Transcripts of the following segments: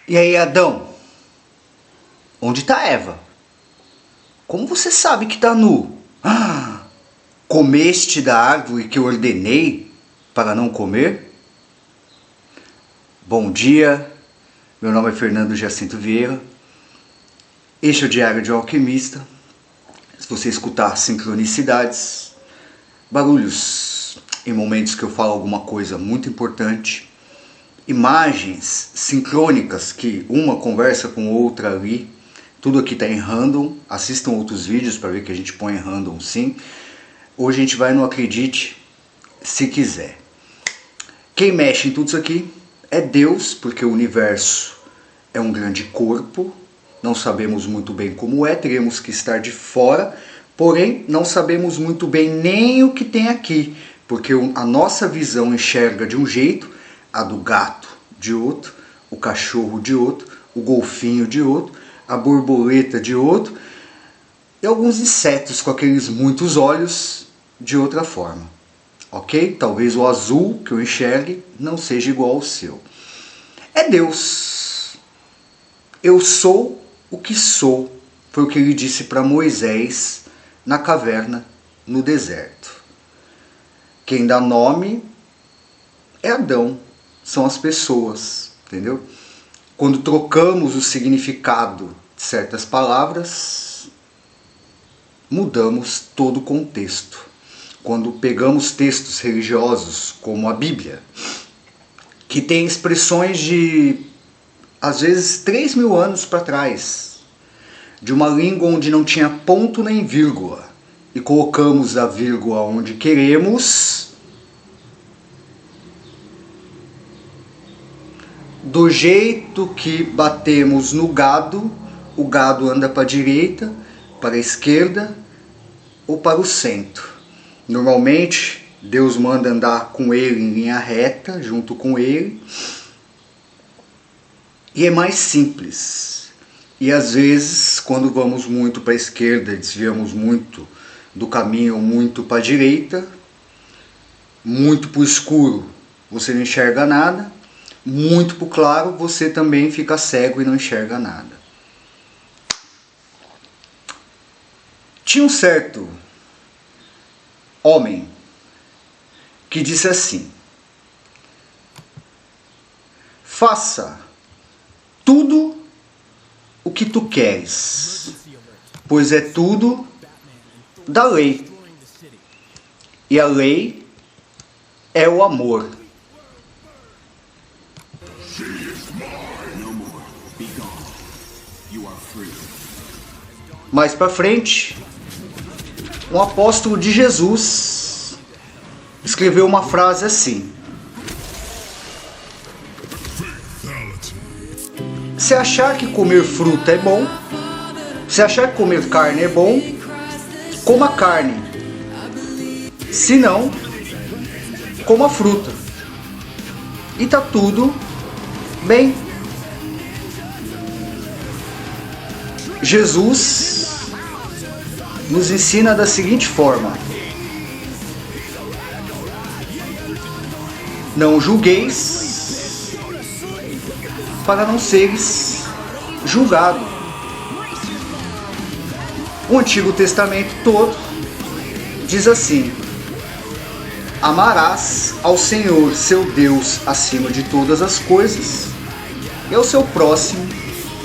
E aí, Adão? Onde está Eva? Como você sabe que está nu? Comeste da árvore que eu ordenei para não comer? Bom dia, meu nome é Fernando Jacinto Vieira. Este é o Diário de um Alquimista. Se você escutar sincronicidades, barulhos em momentos que eu falo alguma coisa muito importante, imagens sincrônicas que uma conversa com outra ali, tudo aqui está em random. Assistam outros vídeos para ver que a gente põe em random sim. Hoje a gente vai no Acredite Se Quiser. Quem mexe em tudo isso aqui é Deus, porque o universo é um grande corpo. Não sabemos muito bem como é, teremos que estar de fora, porém não sabemos muito bem nem o que tem aqui, porque a nossa visão enxerga de um jeito, a do gato de outro, o cachorro de outro, o golfinho de outro, a borboleta de outro e alguns insetos com aqueles muitos olhos de outra forma, ok? Talvez o azul que eu enxergue não seja igual ao seu. É Deus. Eu sou o que sou, foi o que ele disse para Moisés na caverna, no deserto. Quem dá nome é Adão, são as pessoas, entendeu? Quando trocamos o significado de certas palavras, mudamos todo o contexto. Quando pegamos textos religiosos, como a Bíblia, que tem expressões de, às vezes, 3.000 anos para trás, de uma língua onde não tinha ponto nem vírgula, e colocamos a vírgula onde queremos, do jeito que batemos no gado, o gado anda para a direita, para a esquerda ou para o centro. Normalmente, Deus manda andar com ele em linha reta, junto com ele, e é mais simples. E às vezes, quando vamos muito para a esquerda, desviamos muito do caminho, muito para a direita, muito para o escuro, você não enxerga nada, muito para o claro, você também fica cego e não enxerga nada. Tinha um certo homem que disse assim: faça tudo o que tu queres, pois é tudo da lei, e a lei é o amor. Mais para frente, um apóstolo de Jesus escreveu uma frase assim: se achar que comer fruta é bom, se achar que comer carne é bom, coma carne. Se não, coma fruta. E tá tudo bem. Jesus nos ensina da seguinte forma: não julgueis para não seres julgado. O Antigo Testamento todo diz assim: amarás ao Senhor seu Deus acima de todas as coisas e ao seu próximo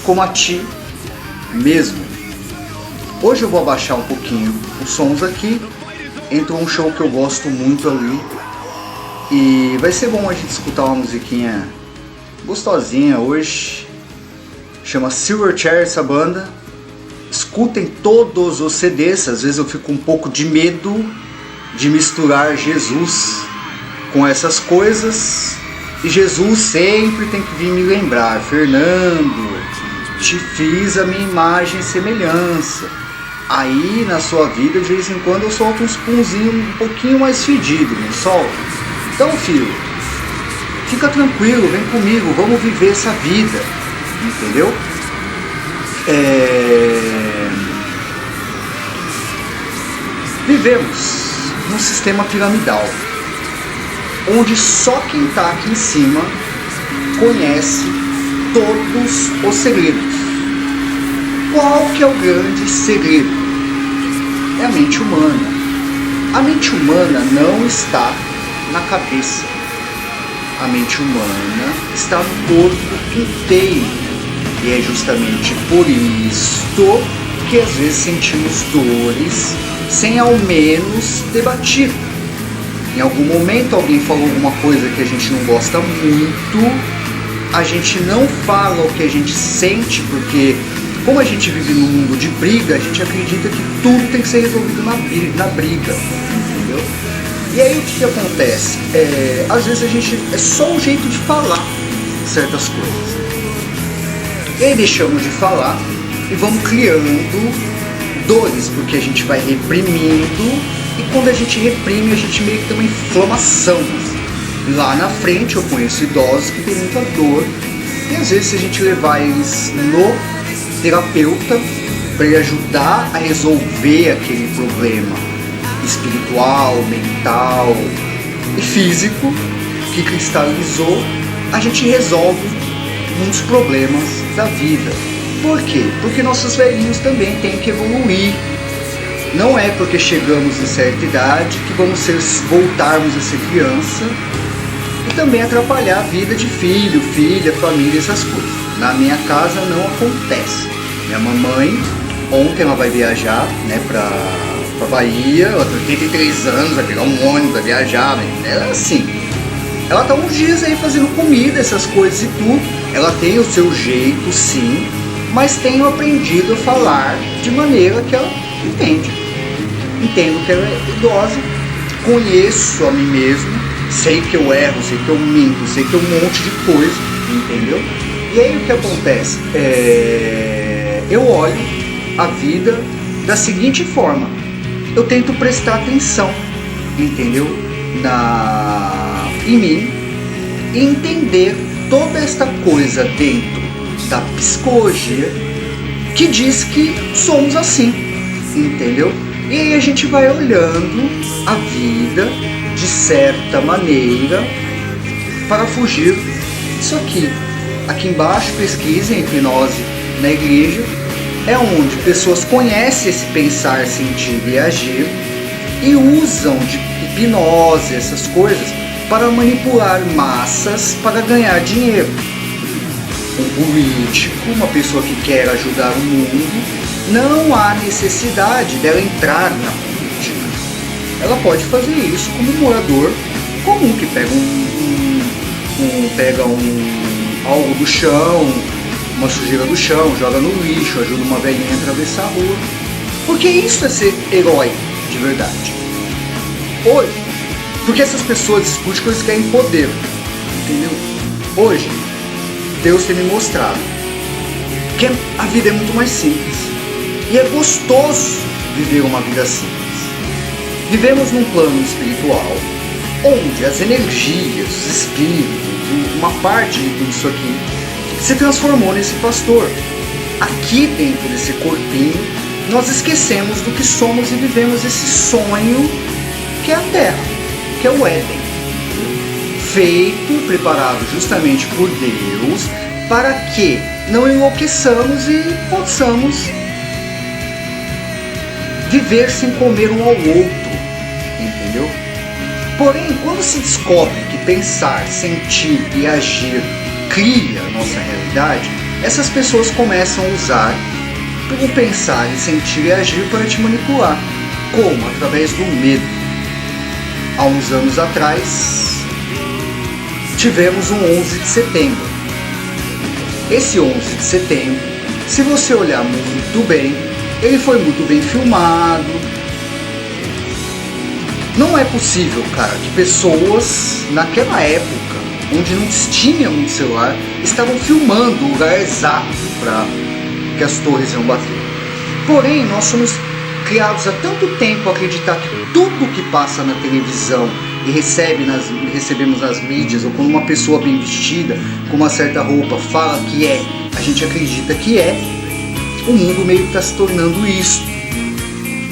como a ti mesmo. Hoje eu vou abaixar um pouquinho os sons aqui. Entrou um show que eu gosto muito ali e vai ser bom a gente escutar uma musiquinha gostosinha hoje. Chama Silverchair essa banda. Escutem todos os CDs. Às vezes eu fico um pouco de medo de misturar Jesus com essas coisas, e Jesus sempre tem que vir me lembrar: Fernando, te fiz a minha imagem e semelhança. Aí na sua vida, de vez em quando, eu solto uns punzinhos um pouquinho mais fedido, não solto? Então, filho, fica tranquilo, vem comigo, vamos viver essa vida, entendeu? Vivemos num sistema piramidal, onde só quem está aqui em cima conhece todos os segredos. Qual que é o grande segredo? É a mente humana. A mente humana não está na cabeça. A mente humana está no corpo inteiro. E é justamente por isto que às vezes sentimos dores sem ao menos debater. Em algum momento alguém falou alguma coisa que a gente não gosta muito, a gente não fala o que a gente sente, porque como a gente vive num mundo de briga, a gente acredita que tudo tem que ser resolvido na briga, entendeu? E aí o que acontece? Às vezes a gente é só um jeito de falar certas coisas. E aí deixamos de falar e vamos criando dores, porque a gente vai reprimindo, e quando a gente reprime, a gente meio que tem uma inflamação. Lá na frente eu conheço idosos que têm muita dor, e às vezes se a gente levar eles no terapeuta para ele ajudar a resolver aquele problema espiritual, mental e físico que cristalizou, a gente resolve muitos problemas da vida. Por quê? Porque nossos velhinhos também têm que evoluir. Não é porque chegamos em certa idade que vamos voltarmos a ser criança e também atrapalhar a vida de filho, filha, família, essas coisas. Na minha casa não acontece. Minha mamãe, ontem ela vai viajar, né, pra Bahia, ela tem 83 anos, vai pegar um ônibus, vai viajar, é assim. Ela tá uns dias aí fazendo comida, essas coisas e tudo. Ela tem o seu jeito, sim, mas tenho aprendido a falar de maneira que ela entende. Entendo que ela é idosa, conheço a mim mesmo, sei que eu erro, sei que eu minto, sei que é um monte de coisa, entendeu? E aí o que acontece? Eu olho a vida da seguinte forma: eu tento prestar atenção, entendeu? Em mim, e entender toda esta coisa dentro da psicologia que diz que somos assim, entendeu? E aí a gente vai olhando a vida de certa maneira para fugir disso aqui. Aqui embaixo, pesquisem hipnose na igreja, é onde pessoas conhecem esse pensar, sentir e agir e usam de hipnose, essas coisas, para manipular massas para ganhar dinheiro. Um político, uma pessoa que quer ajudar o mundo, não há necessidade dela entrar na política. Ela pode fazer isso como um morador comum que pega algo do chão, uma sujeira do chão, joga no lixo, ajuda uma velhinha a atravessar a rua. Porque isso é ser herói de verdade. Hoje, porque essas pessoas discutem que eles querem poder, entendeu? Hoje, Deus tem me mostrado que a vida é muito mais simples. E é gostoso viver uma vida simples. Vivemos num plano espiritual, onde as energias, os espíritos, uma parte de tudo isso aqui, se transformou nesse pastor. Aqui dentro desse corpinho, nós esquecemos do que somos e vivemos esse sonho que é a Terra, que é o Éden. Feito, preparado justamente por Deus, para que não enlouqueçamos e possamos viver sem comer um ao outro, entendeu? Porém, quando se descobre que pensar, sentir e agir cria a nossa realidade, essas pessoas começam a usar o pensar e sentir e agir para te manipular. Como? Através do medo. Há uns anos atrás, tivemos um 11 de setembro. Esse 11 de setembro, se você olhar muito bem, ele foi muito bem filmado. Não é possível, cara, que pessoas naquela época, onde não tinha muito celular, estavam filmando o lugar exato para que as torres iam bater. Porém, nós somos criados há tanto tempo a acreditar que tudo que passa na televisão e recebemos nas mídias, ou quando uma pessoa bem vestida, com uma certa roupa, fala que é, a gente acredita que é. O mundo meio que está se tornando isso,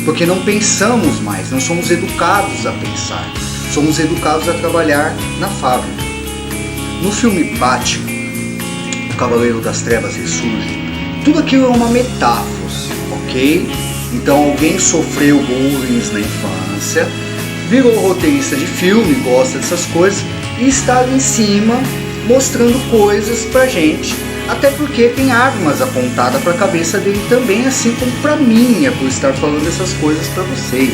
porque não pensamos mais, não somos educados a pensar, somos educados a trabalhar na fábrica. No filme Batman, Cavaleiro das Trevas ressurge, tudo aquilo é uma metáfora, ok? Então alguém sofreu bullying na infância, virou roteirista de filme, gosta dessas coisas e está ali em cima mostrando coisas pra gente, até porque tem armas apontadas pra cabeça dele também, assim como pra mim, por estar falando essas coisas pra vocês,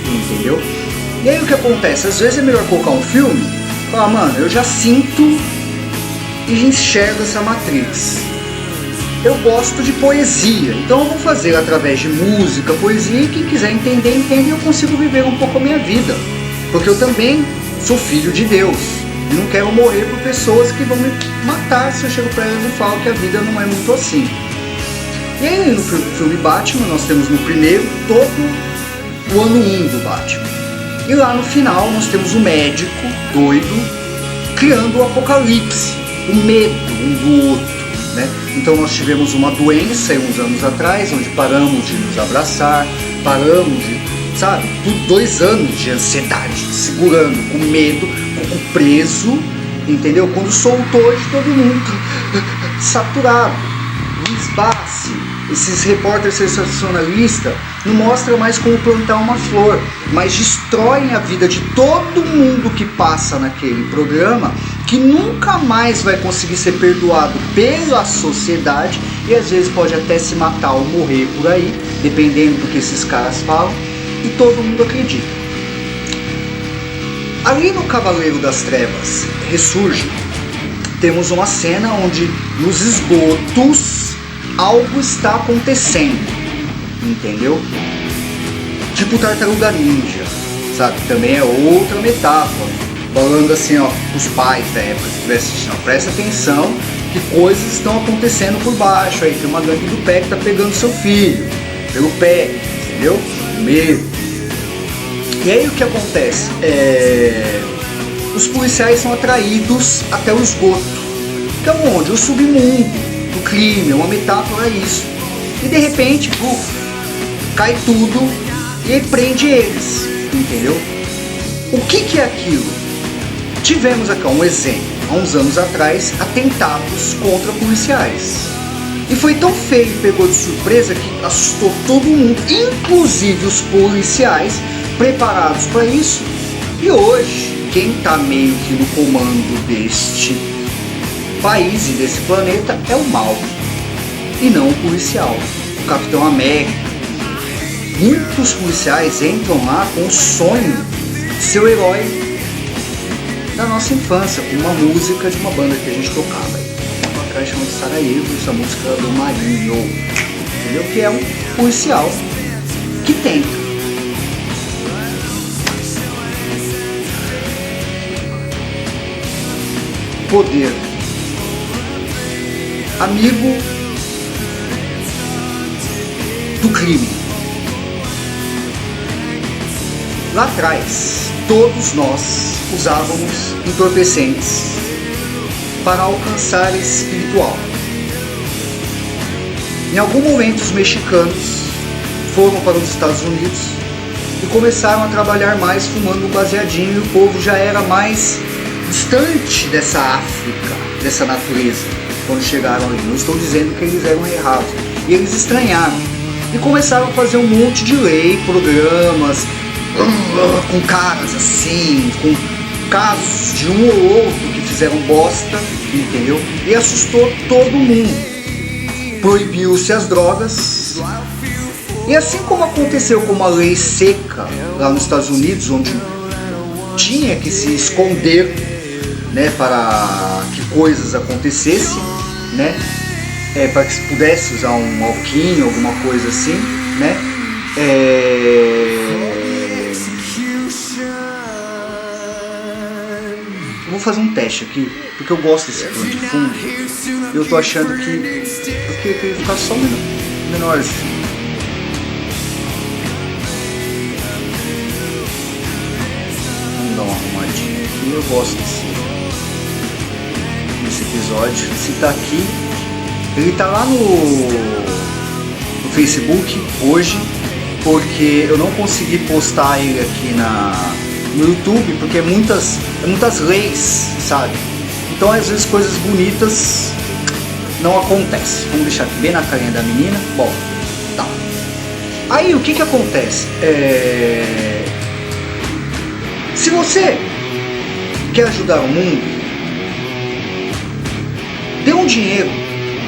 entendeu? E aí o que acontece? Às vezes é melhor colocar um filme, falar, mano, eu já sinto e enxergo essa Matrix. Eu gosto de poesia, então eu vou fazer através de música, poesia, e quem quiser entender, entende, e eu consigo viver um pouco a minha vida, porque eu também sou filho de Deus. E não quero morrer por pessoas que vão me matar se eu chego pra elas e falo que a vida não é muito assim. E aí no filme Batman nós temos no primeiro todo o ano 1 do Batman. E lá no final nós temos o médico doido criando o apocalipse, o medo um do outro, né? Então nós tivemos uma doença uns anos atrás, onde paramos de nos abraçar, paramos de, sabe, 2 anos de ansiedade, segurando, com medo, preso, entendeu? Quando soltou de todo mundo, saturado, Luiz Bassi, esses repórteres sensacionalistas não mostram mais como plantar uma flor, mas destroem a vida de todo mundo que passa naquele programa, que nunca mais vai conseguir ser perdoado pela sociedade e às vezes pode até se matar ou morrer por aí, dependendo do que esses caras falam, e todo mundo acredita. Ali no Cavaleiro das Trevas ressurge, temos uma cena onde nos esgotos algo está acontecendo, entendeu? Tipo Tartaruga Ninja, sabe? Também é outra metáfora, falando assim, ó, os pais da época que estiver assistindo, presta atenção que coisas estão acontecendo por baixo, aí tem uma gangue do pé que tá pegando seu filho, pelo pé, entendeu? Medo. E aí o que acontece? Os policiais são atraídos até o esgoto, que é onde? O submundo do crime, é uma metáfora a isso. E de repente, cai tudo e aí prende eles, entendeu? O que é aquilo? Tivemos aqui um exemplo, há uns anos atrás, atentados contra policiais. E foi tão feio, pegou de surpresa, que assustou todo mundo, inclusive os policiais, preparados para isso. E hoje quem está meio que no comando deste país e desse planeta é o mal e não o policial, o Capitão América. Muitos policiais entram lá com o sonho de ser o herói da nossa infância, com uma música de uma banda que a gente tocava aí atrás, chamada Sarajevo, essa música do Marinho, entendeu? Que é um policial que tenta poder, amigo do crime. Lá atrás, todos nós usávamos entorpecentes para alcançar esse espiritual. Em algum momento, os mexicanos foram para os Estados Unidos e começaram a trabalhar mais fumando um baseadinho, e o povo já era mais distante dessa África, dessa natureza, quando chegaram ali. Não estou dizendo que eles eram errados, e eles estranharam e começaram a fazer um monte de lei, programas com caras assim, com casos de um ou outro que fizeram bosta, entendeu? E assustou todo mundo. Proibiu-se as drogas. E assim como aconteceu com uma lei seca lá nos Estados Unidos, onde tinha que se esconder, né, para que coisas acontecessem, né, para que se pudesse usar um alquinho, alguma coisa assim, né, eu vou fazer um teste aqui, porque eu gosto desse plano de fundo, e eu tô achando que eu queria ficar só menorzinho. Vamos dar uma arrumadinha aqui, eu gosto desse episódio. Se tá aqui, ele tá lá no Facebook hoje, porque eu não consegui postar ele aqui no YouTube, porque é muitas leis, sabe? Então às vezes coisas bonitas não acontece. Vamos deixar aqui bem na carinha da menina. Bom, tá. Aí o que acontece? Se você quer ajudar o mundo, dê um dinheiro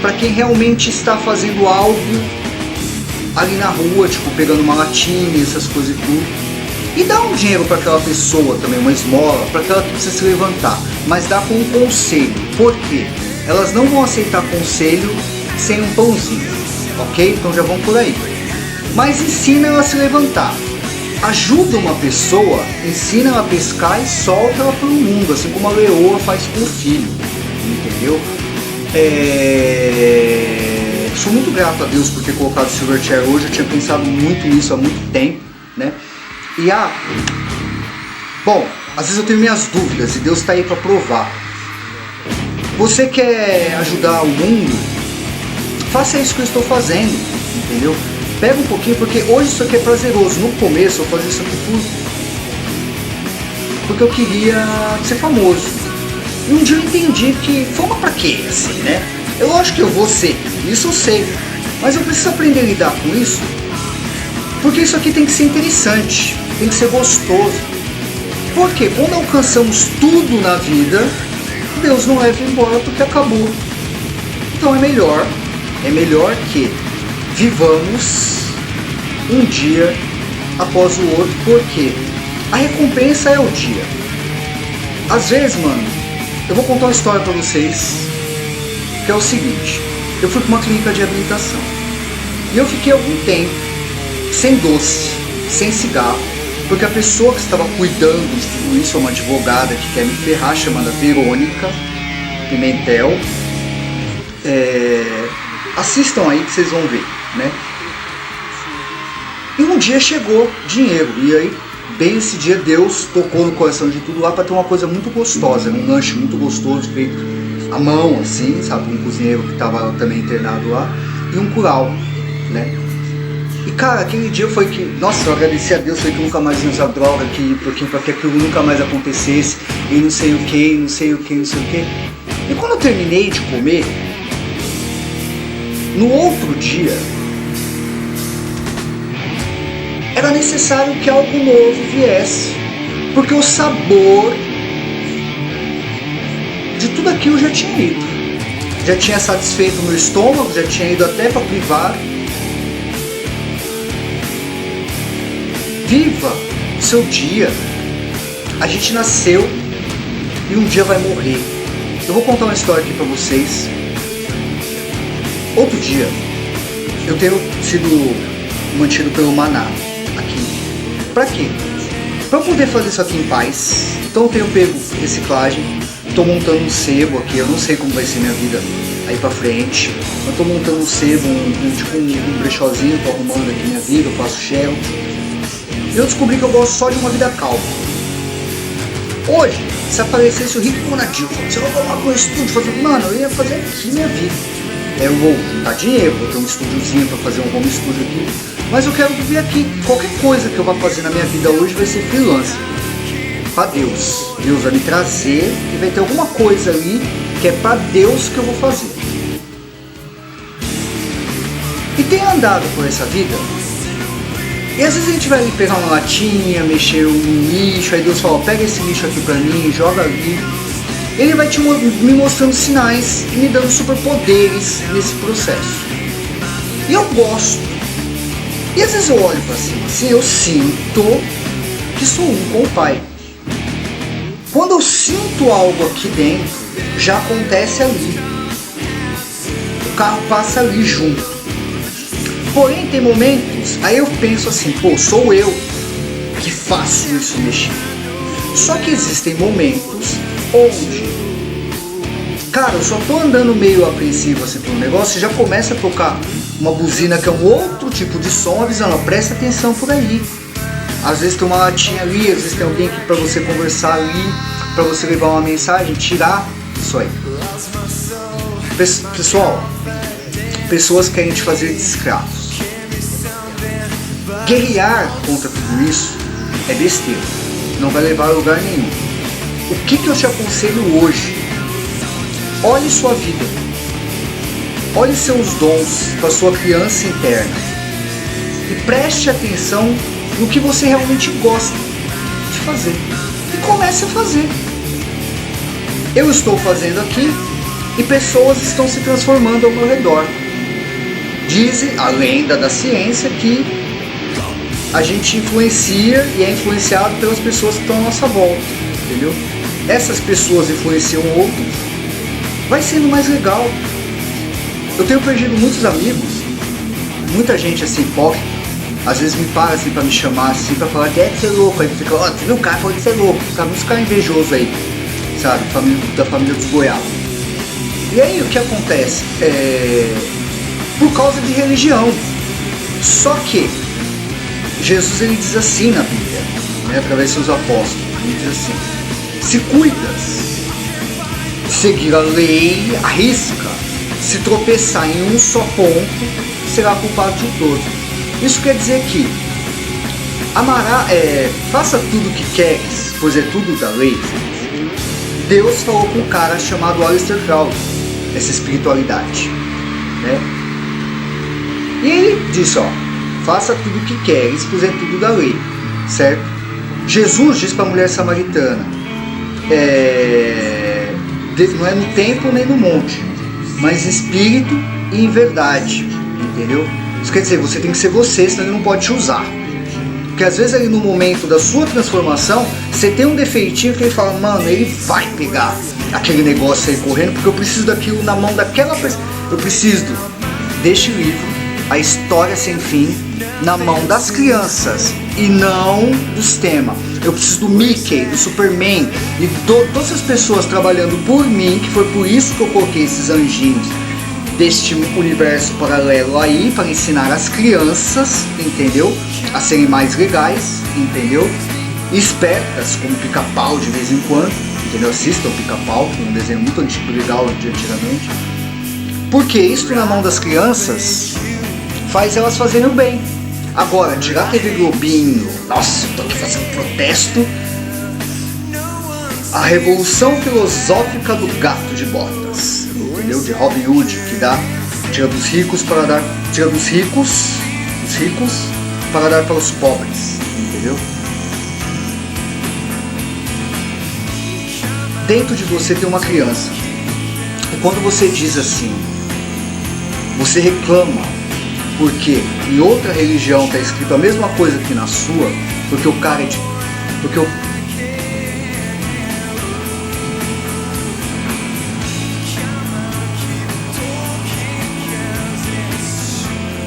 para quem realmente está fazendo algo ali na rua, tipo pegando uma latinha, essas coisas e tudo. E dá um dinheiro para aquela pessoa também, uma esmola, para aquela que precisa se levantar. Mas dá com um conselho. Por quê? Elas não vão aceitar conselho sem um pãozinho, ok? Então já vão por aí. Mas ensina ela a se levantar. Ajuda uma pessoa, ensina ela a pescar e solta ela para o mundo, assim como a leoa faz com o filho, entendeu? Sou muito grato a Deus por ter colocado o Silverchair hoje. Eu tinha pensado muito nisso há muito tempo, né? E bom, às vezes eu tenho minhas dúvidas e Deus está aí para provar. Você quer ajudar o mundo? Faça isso que eu estou fazendo, entendeu? Pega um pouquinho, porque hoje isso aqui é prazeroso. No começo eu fazia isso aqui porque eu queria ser famoso. E um dia eu entendi que fama pra quê, assim, né? Eu acho que eu vou ser, isso eu sei. Mas eu preciso aprender a lidar com isso, porque isso aqui tem que ser interessante, tem que ser gostoso. Porque quando alcançamos tudo na vida, Deus não leva embora porque acabou. Então é melhor que vivamos um dia após o outro, porque a recompensa é o dia. Às vezes, mano, eu vou contar uma história pra vocês, que é o seguinte: eu fui pra uma clínica de reabilitação e eu fiquei algum tempo sem doce, sem cigarro, porque a pessoa que estava cuidando de tudo isso é uma advogada que quer me ferrar, chamada Verônica Pimentel. Assistam aí que vocês vão ver, né? E um dia chegou dinheiro, e aí bem esse dia Deus tocou no coração de tudo lá para ter uma coisa muito gostosa, um lanche muito gostoso feito à mão, assim, sabe? Um cozinheiro que estava também internado lá, e um curau, né? E cara, aquele dia foi que, nossa, eu agradeci a Deus, foi que eu nunca mais ia usar droga, para que aquilo nunca mais acontecesse, e não sei o que, não sei o que, não sei o que. E quando eu terminei de comer, no outro dia, era necessário que algo novo viesse, porque o sabor de tudo aquilo já tinha ido, já tinha satisfeito o meu estômago, já tinha ido até para privado. Viva o seu dia. A gente nasceu e um dia vai morrer. Eu vou contar uma história aqui pra vocês. Outro dia, eu tenho sido mantido pelo Maná aqui. Pra quê? Pra eu poder fazer isso aqui em paz. Então eu tenho pego reciclagem, tô montando um sebo aqui. Eu não sei como vai ser minha vida aí pra frente. Eu tô montando um sebo, tipo um brechózinho, tô arrumando aqui minha vida, eu faço shell. Eu descobri que eu gosto só de uma vida calma. Hoje, se aparecesse o Rick Bonadil, você vai colocar um estúdio, fazer, mano, eu ia fazer aqui minha vida. Eu vou juntar dinheiro, vou ter um estúdiozinho para fazer um home studio aqui, mas eu quero viver aqui. Qualquer coisa que eu vá fazer na minha vida hoje vai ser freelance. Pra Deus. Deus vai me trazer e vai ter alguma coisa ali que é pra Deus que eu vou fazer. E tem andado por essa vida. E às vezes a gente vai ali pegar uma latinha, mexer um lixo, aí Deus fala, pega esse lixo aqui pra mim, joga ali. Ele vai me mostrando sinais e me dando superpoderes nesse processo. E eu gosto. E às vezes eu olho pra cima assim, eu sinto que sou um com o Pai. Quando eu sinto algo aqui dentro, já acontece ali. O carro passa ali junto. Porém, tem momentos, aí eu penso assim, pô, sou eu que faço isso mexer. Só que existem momentos onde, cara, eu só tô andando meio apreensivo assim pelo negócio e já começa a tocar uma buzina que é um outro tipo de som, avisando, ó, presta atenção por aí. Às vezes tem uma latinha ali, às vezes tem alguém aqui pra você conversar ali, pra você levar uma mensagem, tirar isso aí. Pessoal, pessoas querem te fazer de escravos. Guerrear contra tudo isso é besteira, não vai levar a lugar nenhum. O que eu te aconselho hoje? Olhe sua vida. Olhe seus dons para sua criança interna e preste atenção no que você realmente gosta de fazer e comece a fazer. Eu estou fazendo aqui e pessoas estão se transformando ao meu redor. Dizem a lenda da ciência que a gente influencia e é influenciado pelas pessoas que estão à nossa volta, entendeu? Essas pessoas influenciam outros, vai sendo mais legal. Eu tenho perdido muitos amigos, muita gente assim hipócrita, às vezes me para assim pra me chamar assim, pra falar que você é louco, aí fica, ó, você viu o cara falando que você é louco, fica muitos caras invejosos aí, sabe, da família dos Goiás. E aí o que acontece? Por causa de religião. Só que Jesus ele diz assim na Bíblia, né, através dos seus apóstolos, ele diz assim: se cuidas de seguir a lei à risca, se tropeçar em um só ponto, será culpado de todo. Isso quer dizer que faça tudo o que queres, pois é tudo da lei. Deus falou com um cara chamado Aleister Crowley, essa espiritualidade, né? E ele disse, ó, faça tudo o que queres, pois é tudo da lei, certo? Jesus diz para a mulher samaritana, não é no templo nem no monte, mas em espírito e em verdade, entendeu? Isso quer dizer, você tem que ser você, senão ele não pode te usar. Porque às vezes ali no momento da sua transformação, você tem um defeitinho que ele fala, mano, ele vai pegar aquele negócio aí correndo, porque eu preciso daquilo na mão daquela pessoa. Eu preciso deste livro, A História Sem Fim, na mão das crianças e não do sistema. Eu preciso do Mickey, do Superman e todas as pessoas trabalhando por mim, que foi por isso que eu coloquei esses anjinhos deste universo paralelo aí, para ensinar as crianças, entendeu? A serem mais legais, entendeu? Espertas, como Pica-Pau de vez em quando, entendeu? Assistam Pica-Pau, que é um desenho muito antigo, legal de antigamente. Porque isso na mão das crianças faz elas fazerem o bem. Agora, tirar a TV Globinho, nossa, tô aqui fazendo protesto. A Revolução Filosófica do Gato de Botas, entendeu? De Robin Hood, que tira dos ricos para dar para os pobres, entendeu? Dentro de você tem uma criança. E quando você diz assim, você reclama porque em outra religião está escrito a mesma coisa que na sua, porque o cara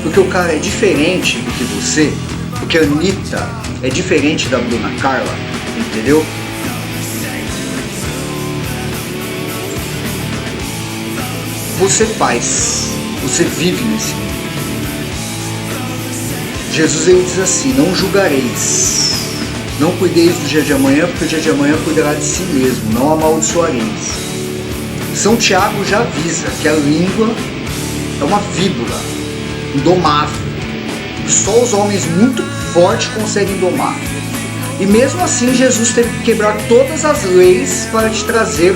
porque o cara é diferente do que você, porque a Anitta é diferente da Bruna Carla, entendeu? Você vive nesse mundo. Jesus ele diz assim, não julgareis, não cuideis do dia de amanhã, porque o dia de amanhã cuidará de si mesmo, não amaldiçoareis. São Tiago já avisa que a língua é uma víbora indomável, só os homens muito fortes conseguem domar. E mesmo assim Jesus teve que quebrar todas as leis para te trazer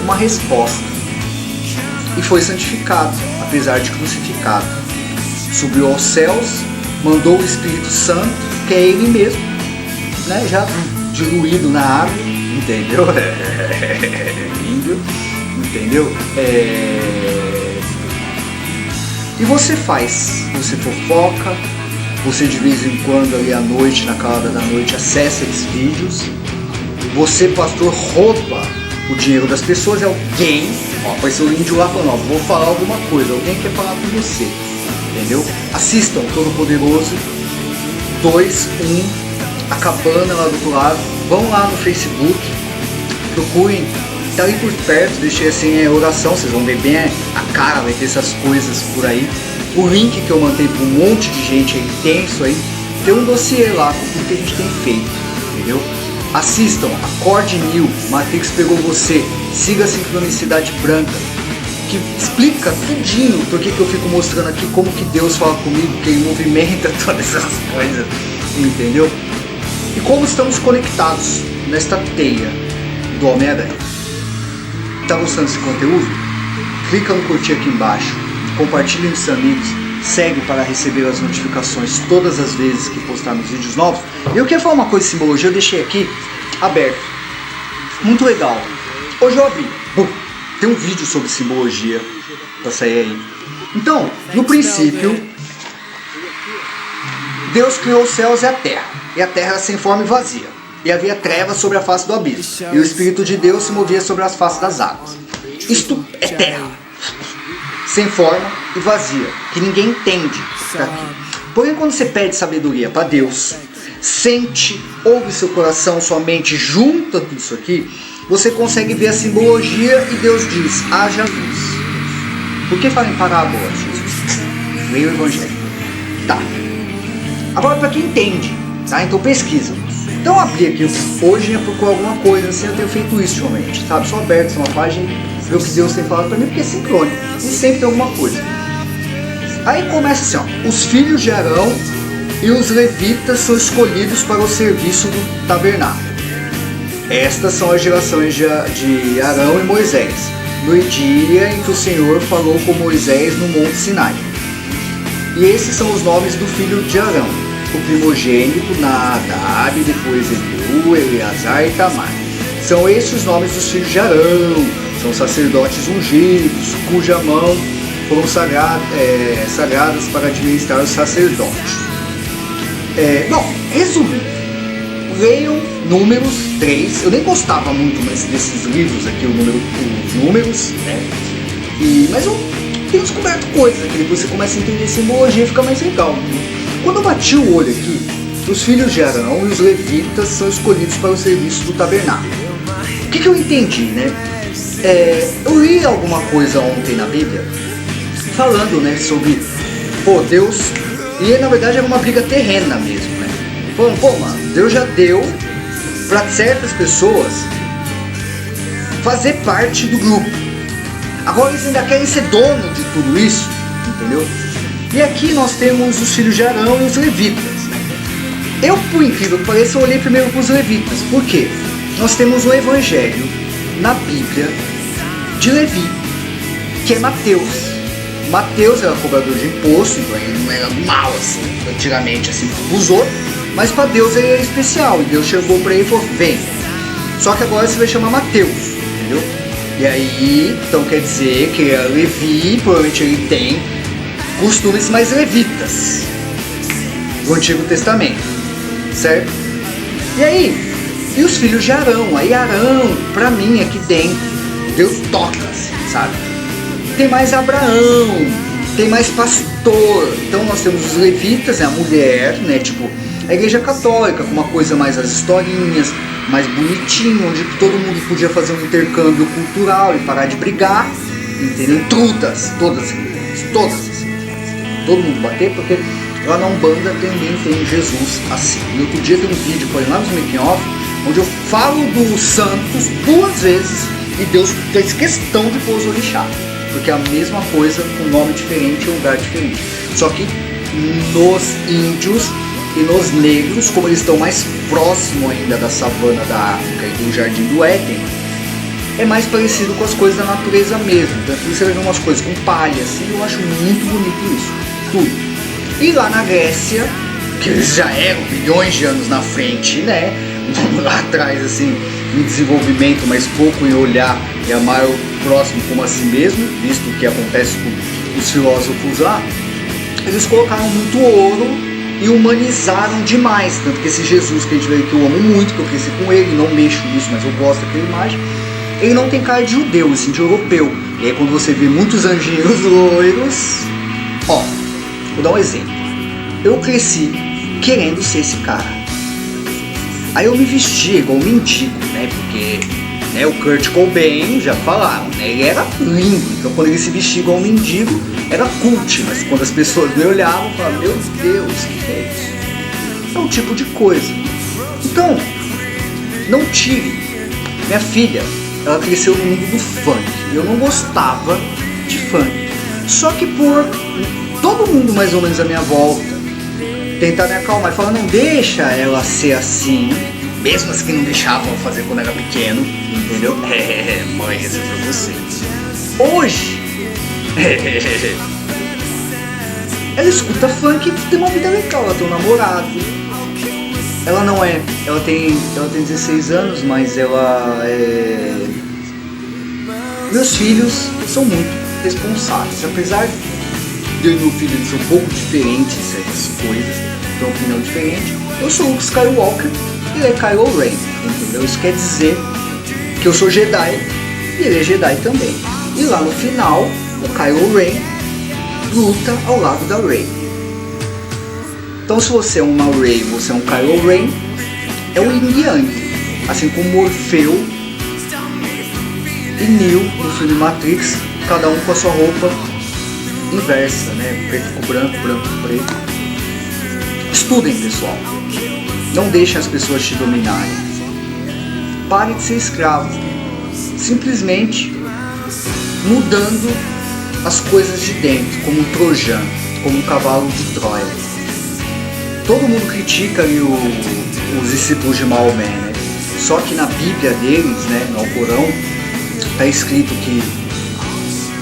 uma resposta. E foi santificado, apesar de crucificado. Subiu aos céus, mandou o Espírito Santo, que é ele mesmo, né, já diluído na água, entendeu? Entendeu? E você fofoca, você de vez em quando ali à noite, na calada da noite, acessa esses vídeos, você, pastor, rouba o dinheiro das pessoas, é alguém, ó, apareceu o índio lá falando, ó, vou falar alguma coisa, alguém quer falar com você, entendeu? Assistam Todo Poderoso 2, 1, a cabana lá do outro lado, vão lá no Facebook, procurem, tá ali por perto, deixei assim oração, vocês vão ver bem a cara, vai ter essas coisas por aí. O link que eu mandei para um monte de gente aí, tem isso aí, tem um dossiê lá com tudo que a gente tem feito, entendeu? Assistam, Acorde New, Matrix Pegou Você, siga a Sincronicidade Branca, que explica tudinho porque que eu fico mostrando aqui como que Deus fala comigo, que ele movimenta todas essas coisas, entendeu? E como estamos conectados nesta teia do Homem-Aranha. Tá gostando desse conteúdo? Clica no curtir aqui embaixo, compartilhe com seus amigos, segue para receber as notificações todas as vezes que postarmos vídeos novos. Eu quero falar uma coisa de simbologia, eu deixei aqui aberto, muito legal. Hoje eu abri, tem um vídeo sobre simbologia para sair aí. Então, no princípio, Deus criou os céus e a terra era sem forma e vazia, e havia trevas sobre a face do abismo, e o Espírito de Deus se movia sobre as faces das águas. Isto é terra, sem forma e vazia, que ninguém entende está aqui. Porém, quando você pede sabedoria para Deus, sente, ouve seu coração, sua mente, junta tudo isso aqui, você consegue ver a simbologia e Deus diz, haja luz. Por que fala em parábola, Jesus? Leia o Evangelho. Tá. Agora, para quem entende, tá? Então pesquisa. Então abri aqui, hoje eu procuro alguma coisa assim, eu tenho feito isso ultimamente, sabe? Só aberto uma página, ver o que Deus tem falado para mim, porque é sincrônico, e sempre tem alguma coisa. Aí começa assim, ó, os filhos de Arão e os levitas são escolhidos para o serviço do tabernáculo. Estas são as gerações de Arão e Moisés, no dia em que o Senhor falou com Moisés no Monte Sinai. E esses são os nomes do filho de Arão, o primogênito, Nadab, depois Ebiú, Eleazar e Tamar. São estes os nomes dos filhos de Arão, são sacerdotes ungidos, cuja mão foram sagradas para administrar os sacerdotes. Bom, resumindo, leiam Números 3, eu nem gostava muito desses livros aqui, os números, né? Mas eu tenho descoberto coisas que depois você começa a entender simbologia e fica mais legal. Quando eu bati o olho aqui, os filhos de Arão e os levitas são escolhidos para o serviço do tabernáculo. O que eu entendi, né? Eu li alguma coisa ontem na Bíblia falando, né, sobre Deus, e na verdade era uma briga terrena mesmo, né? Falando, mano, Deus já deu para certas pessoas fazer parte do grupo. Agora eles ainda querem ser dono de tudo isso, entendeu? E aqui nós temos os filhos de Arão e os levitas. Eu, por incrível que pareça, eu olhei primeiro para os levitas. Por quê? Nós temos um evangelho na Bíblia de Levi, que é Mateus. Mateus era cobrador de imposto, então ele não era mal assim, antigamente assim, os outros, mas para Deus ele era especial, e Deus chegou para ele e falou, vem. Só que agora você vai chamar Mateus, entendeu? E aí, então quer dizer que é Levi, provavelmente ele tem costumes mais levitas do Antigo Testamento, certo? E aí, e os filhos de Arão? Aí Arão, pra mim, aqui dentro, Deus toca, assim, sabe? Tem mais Abraão, tem mais pastor. Então nós temos os levitas, né, a mulher, né, tipo a igreja católica, com uma coisa mais as historinhas, mais bonitinho, onde todo mundo podia fazer um intercâmbio cultural e parar de brigar, entendeu? Todas as religiões, todo mundo bater, porque lá na Umbanda também tem Jesus assim. E outro dia tem um vídeo, por exemplo, lá no Making Off, onde eu falo dos santos 2 vezes e Deus fez questão de pôr os orixá, porque é a mesma coisa com nome diferente e lugar diferente. Só que nos índios e nos negros, como eles estão mais próximo ainda da savana da África e do Jardim do Éden, é mais parecido com as coisas da natureza mesmo. Então você vai ver umas coisas com palha, assim, eu acho muito bonito isso, tudo. E lá na Grécia, que eles já eram bilhões de anos na frente, né? Lá atrás, assim, em desenvolvimento, mas pouco em olhar e amar o próximo como a si mesmo, visto o que acontece com os filósofos lá, eles colocaram muito ouro e humanizaram demais. Tanto que esse Jesus que a gente vê que eu amo muito, que eu cresci com ele, não mexo nisso, mas eu gosto daquela imagem, ele não tem cara de judeu, assim, de europeu. E aí quando você vê muitos anjinhos loiros, vou dar um exemplo. Eu cresci querendo ser esse cara. Aí eu me vestia igual um mendigo, né? Porque o Kurt Cobain, já falaram, né? Ele era lindo, então quando ele se vestia igual um mendigo, era cult. Mas quando as pessoas me olhavam, eu falava, meu Deus, que é isso? É um tipo de coisa. Então, não tire. Minha filha, ela cresceu no mundo do funk. Eu não gostava de funk. Só que por todo mundo mais ou menos à minha volta tentar me acalmar e falar, não deixa ela ser assim, mesmo as que não deixavam eu fazer quando era pequeno, entendeu? Mãe, essa é pra você. Hoje, Ela escuta funk e tem uma vida legal, ela tem um namorado. Ela tem 16 anos, mas ela é... Meus filhos são muito responsáveis, apesar de eu e meu filho eles são um pouco diferentes em certas coisas, tem uma opinião diferente. Eu sou Luke Skywalker e ele é Kylo Ren, entendeu? Isso quer dizer que eu sou Jedi e ele é Jedi também. E lá no final, o Kylo Ren luta ao lado da Rey. Então se você é uma Rey, você é um Kylo Ren, é o Yin Yang, assim como Morfeu e Neo no filme Matrix, cada um com a sua roupa inversa, né? Preto com branco, branco com preto. Estudem, pessoal. Não deixem as pessoas te dominarem. Pare de ser escravo. Simplesmente mudando as coisas de dentro, como um trojano, como um cavalo de Troia. Todo mundo critica ali os discípulos de Maomé, né? Só que na Bíblia deles, né, no Alcorão, está escrito que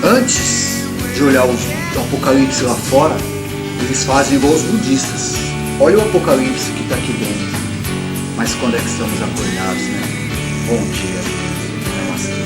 antes de olhar o Apocalipse lá fora, eles fazem igual os budistas. Olha o Apocalipse que está aqui dentro. Mas quando é que estamos acordados, né? Bom dia. Namastê.